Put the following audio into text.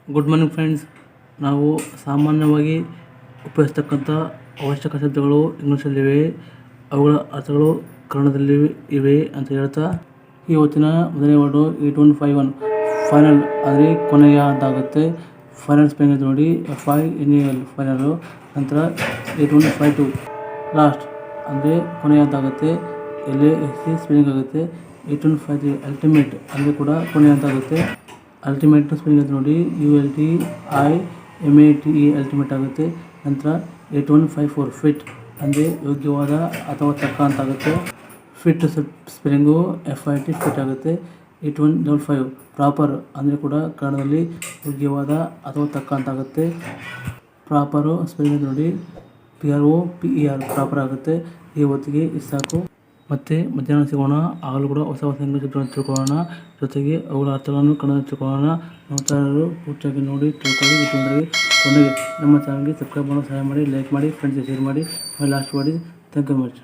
Good morning friends. ನಾವು ಸಾಮಾನ್ಯವಾಗಿ ಉಪಯೋಗಿಸ್ತಕ್ಕಂಥ ಅವಶ್ಯಕ ಶಬ್ದಗಳು ಇಂಗ್ಲೀಷಲ್ಲಿವೆ, ಅವುಗಳ ಅರ್ಥಗಳು ಕನ್ನಡದಲ್ಲಿ ಇವೆ ಅಂತ ಹೇಳ್ತಾ, ಇವತ್ತಿನ ಮೊದಲನೇ ವರ್ಡು 8151 ಫೈನಲ್ ಅಂದರೆ ಕೊನೆಯ ಅಂತಾಗುತ್ತೆ. ಫೈನಲ್ ಸ್ಪೆಲ್ಲಿಂಗ್ ನೋಡಿ, FINAL ಫೈನಲು. ನಂತರ 8152 ಲಾಸ್ಟ್ ಅಂದರೆ ಕೊನೆಯ ಅಂತಾಗುತ್ತೆ, LAST ಸ್ಪೆಲ್ಲಿಂಗ್ ಆಗುತ್ತೆ. 8153 ಅಲ್ಟಿಮೇಟ್ ಅಂದರೆ ಕೂಡ ಕೊನೆಯ ಅಂತಾಗುತ್ತೆ. ಅಲ್ಟಿಮೇಟ್ ಸ್ಪೆಲ್ಲಿಂಗ್ ನೋಡಿ, ULTIMATE ಅಲ್ಟಿಮೇಟ್ ಆಗುತ್ತೆ. ನಂತರ 8154 ಫಿಟ್ ಅಂದರೆ ಯೋಗ್ಯವಾದ ಅಥವಾ ತಕ್ಕ ಅಂತಾಗುತ್ತೆ. ಫಿಟ್ ಸ್ಪೆಲ್ಲಿಂಗು FIT ಫಿಟ್ ಆಗುತ್ತೆ. 8155 ಪ್ರಾಪರ್ ಅಂದರೆ ಕೂಡ ಕನ್ನಡದಲ್ಲಿ ಯೋಗ್ಯವಾದ ಅಥವಾ ತಕ್ಕ ಅಂತಾಗುತ್ತೆ. ಪ್ರಾಪರು ಸ್ಪೆಲ್ಲಿಂಗ್ ನೋಡಿ, PROPER ಪ್ರಾಪರ್ ಆಗುತ್ತೆ. ಈ ಹೊತ್ತಿಗೆ ಇದು ಸಾಕು. ಮತ್ತೆ ಮಧ್ಯಾಹ್ನ ಸಿಗೋಣ. ಆಗಲೂ ಕೂಡ ಹೊಸ ಇಂಗ್ಲೀಷ್ ಶಬ್ದಗಳನ್ನು ತಿಳ್ಕೊಳ್ಳೋಣ, ಜೊತೆಗೆ ಅವುಗಳ ಅರ್ಥಗಳನ್ನು ಕನ್ನಡ ತಿಳ್ಕೊಳ್ಳೋಣ. ನೋಡ್ತಾ ಇರೋರು ಪೂರ್ತಿಯಾಗಿ ನೋಡಿ ತಿಳ್ಕೊಳ್ಳಿ. ಕೊನೆಗೆ ನಮ್ಮ ಚಾನಲ್ಗೆ ಸಬ್ಸ್ಕ್ರೈಬ್ ಮಾಡಲು ಸಹಾಯ ಮಾಡಿ, ಲೈಕ್ ಮಾಡಿ, ಫ್ರೆಂಡ್ಸ್ಗೆ ಶೇರ್ ಮಾಡಿ. ಲಾಸ್ಟ್ ಮಾಡಿ. Thank you much.